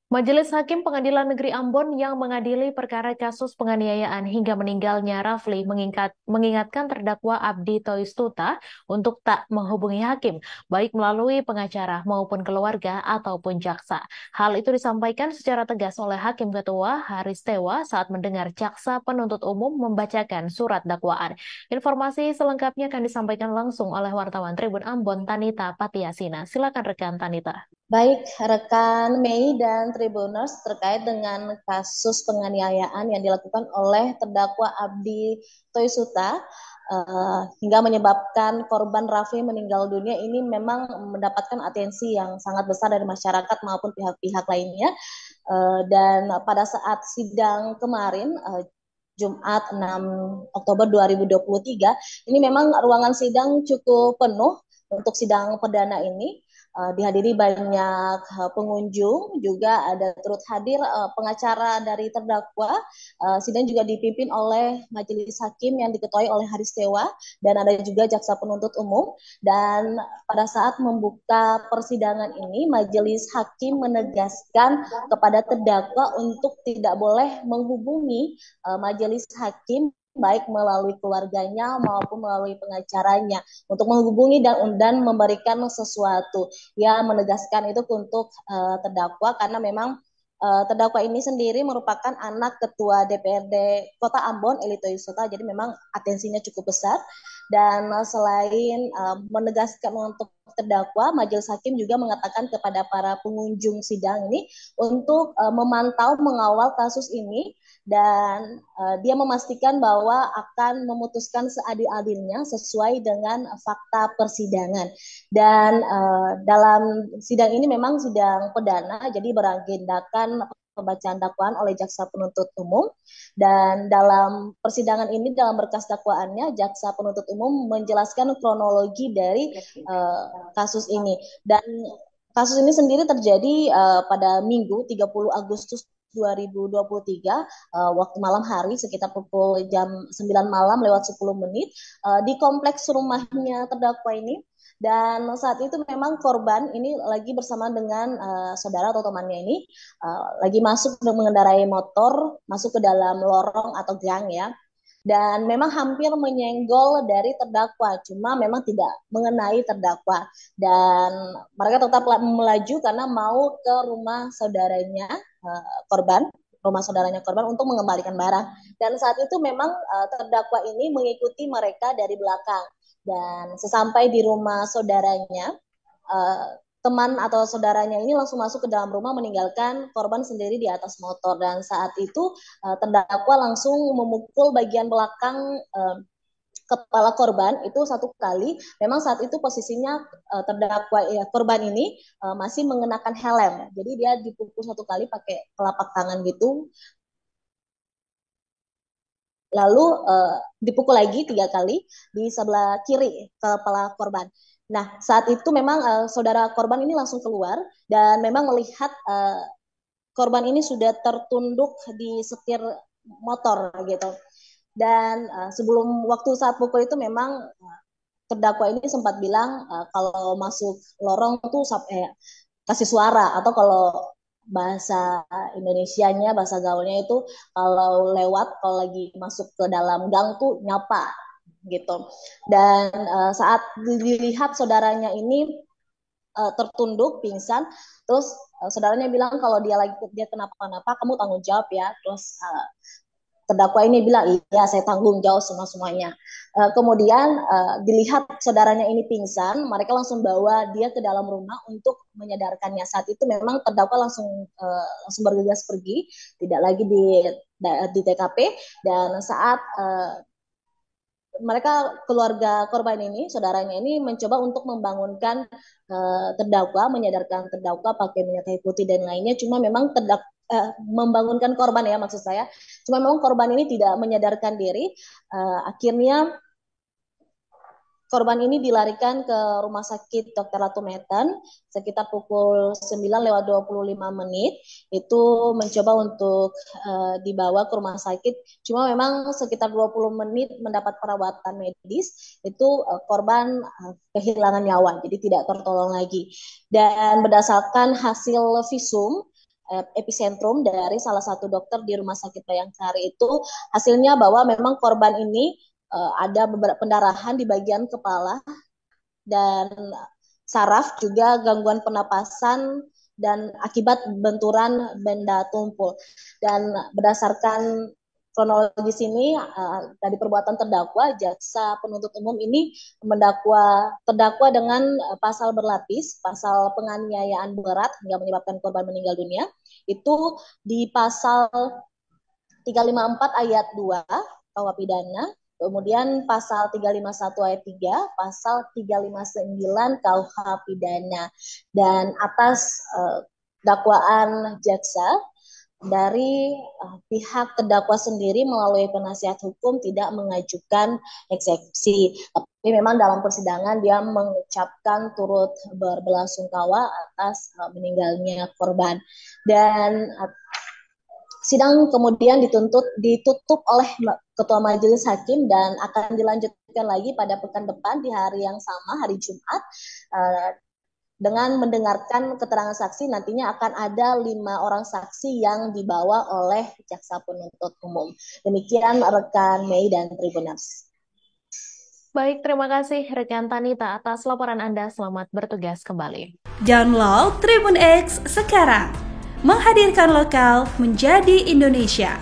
Majelis Hakim Pengadilan Negeri Ambon yang mengadili perkara kasus penganiayaan hingga meninggalnya Rafli mengingatkan terdakwa Abdi Toistuta untuk tak menghubungi hakim, baik melalui pengacara maupun keluarga ataupun jaksa. Hal itu disampaikan secara tegas oleh Hakim Ketua Haris Tewa saat mendengar jaksa penuntut umum membacakan surat dakwaan. Informasi selengkapnya akan disampaikan langsung oleh wartawan Tribun Ambon Tanita Patiasina. Silakan rekan Tanita. Baik, rekan Mei dan Tribuners terkait dengan kasus penganiayaan yang dilakukan oleh terdakwa Abdi Toisuta hingga menyebabkan korban Raffi meninggal dunia ini memang mendapatkan atensi yang sangat besar dari masyarakat maupun pihak-pihak lainnya. Dan pada saat sidang kemarin Jumat 6 Oktober 2023 ini memang ruangan sidang cukup penuh untuk sidang perdana ini. Dihadiri banyak pengunjung, juga ada turut hadir pengacara dari terdakwa. Sidang juga dipimpin oleh majelis hakim yang diketuai oleh Haris Tewa dan ada juga jaksa penuntut umum. Dan pada saat membuka persidangan ini, majelis hakim menegaskan kepada terdakwa untuk tidak boleh menghubungi majelis hakim baik melalui keluarganya maupun melalui pengacaranya untuk menghubungi dan memberikan sesuatu. Ya, menegaskan itu untuk terdakwa karena memang terdakwa ini sendiri merupakan anak ketua DPRD Kota Ambon, Elito Yusota, jadi memang atensinya cukup besar. Dan selain menegaskan untuk terdakwa, majelis hakim juga mengatakan kepada para pengunjung sidang ini untuk memantau mengawal kasus ini dan dia memastikan bahwa akan memutuskan seadil-adilnya sesuai dengan fakta persidangan. Dan dalam sidang ini memang sidang perdana, jadi beragendakan pembacaan dakwaan oleh jaksa penuntut umum. Dan dalam persidangan ini, dalam berkas dakwaannya, jaksa penuntut umum menjelaskan kronologi dari kasus ini. Dan kasus ini sendiri terjadi pada Minggu 30 Agustus 2023 waktu malam hari sekitar pukul jam 9 malam lewat 10 menit di kompleks rumahnya terdakwa ini. Dan saat itu memang korban ini lagi bersama dengan saudara atau temannya ini lagi masuk dan mengendarai motor masuk ke dalam lorong atau gang ya, dan memang hampir menyenggol dari terdakwa, cuma memang tidak mengenai terdakwa. Dan mereka tetap melaju karena mau ke rumah saudaranya korban, rumah saudaranya korban untuk mengembalikan barang. Dan saat itu memang terdakwa ini mengikuti mereka dari belakang. Dan sesampai di rumah saudaranya, uh, teman atau saudaranya ini langsung masuk ke dalam rumah meninggalkan korban sendiri di atas motor. Dan saat itu terdakwa langsung memukul bagian belakang kepala korban itu satu kali. Memang saat itu posisinya terdakwa ya, korban ini masih mengenakan helm. Jadi dia dipukul satu kali pakai telapak tangan gitu. Lalu dipukul lagi tiga kali di sebelah kiri kepala korban. Nah, saat itu memang saudara korban ini langsung keluar dan memang melihat korban ini sudah tertunduk di setir motor gitu. Dan sebelum waktu saat pukul itu memang terdakwa ini sempat bilang kalau masuk lorong tuh kasih suara, atau kalau bahasa Indonesianya, bahasa gaulnya itu kalau lewat, kalau lagi masuk ke dalam gang tuh nyapa gitu. Dan saat dilihat saudaranya ini tertunduk pingsan, terus saudaranya bilang kalau dia kenapa-napa kamu tanggung jawab ya. Terus terdakwa ini bilang iya saya tanggung jawab semuanya. Kemudian dilihat saudaranya ini pingsan, mereka langsung bawa dia ke dalam rumah untuk menyadarkannya. Saat itu memang terdakwa langsung bergegas pergi, tidak lagi di TKP. Dan saat mereka keluarga korban ini, saudaranya ini mencoba untuk membangunkan terdakwa, menyadarkan terdakwa pakai minyak kayu putih dan lainnya. Cuma memang membangunkan korban ya maksud saya. Cuma memang korban ini tidak menyadarkan diri. Akhirnya korban ini dilarikan ke Rumah Sakit Dr. Ratu Meten sekitar pukul 9:25 itu mencoba untuk dibawa ke rumah sakit. Cuma memang sekitar 20 menit mendapat perawatan medis itu korban kehilangan nyawa, jadi tidak tertolong lagi. Dan berdasarkan hasil visum epicentrum dari salah satu dokter di Rumah Sakit Bayangkari itu hasilnya bahwa memang korban ini ada beberapa pendarahan di bagian kepala dan saraf, juga gangguan pernapasan dan akibat benturan benda tumpul. Dan berdasarkan kronologis ini dari perbuatan terdakwa, jaksa penuntut umum ini terdakwa dengan pasal berlapis, pasal penganiayaan berat hingga menyebabkan korban meninggal dunia itu di pasal 354 ayat 2 KUH pidana, kemudian pasal 351 ayat 3, pasal 359 KUH pidana. Dan atas dakwaan jaksa, dari pihak terdakwa sendiri melalui penasihat hukum tidak mengajukan eksepsi. Tapi memang dalam persidangan dia mengucapkan turut berbelasungkawa atas meninggalnya korban. Dan sidang kemudian ditutup oleh Ketua Majelis Hakim dan akan dilanjutkan lagi pada pekan depan di hari yang sama, hari Jumat, dengan mendengarkan keterangan saksi. Nantinya akan ada 5 orang saksi yang dibawa oleh jaksa penuntut umum. Demikian rekan Mei dan Tribuners. Baik, terima kasih rekan Tanita atas laporan Anda. Selamat bertugas kembali. Download Tribun X sekarang, menghadirkan lokal menjadi Indonesia.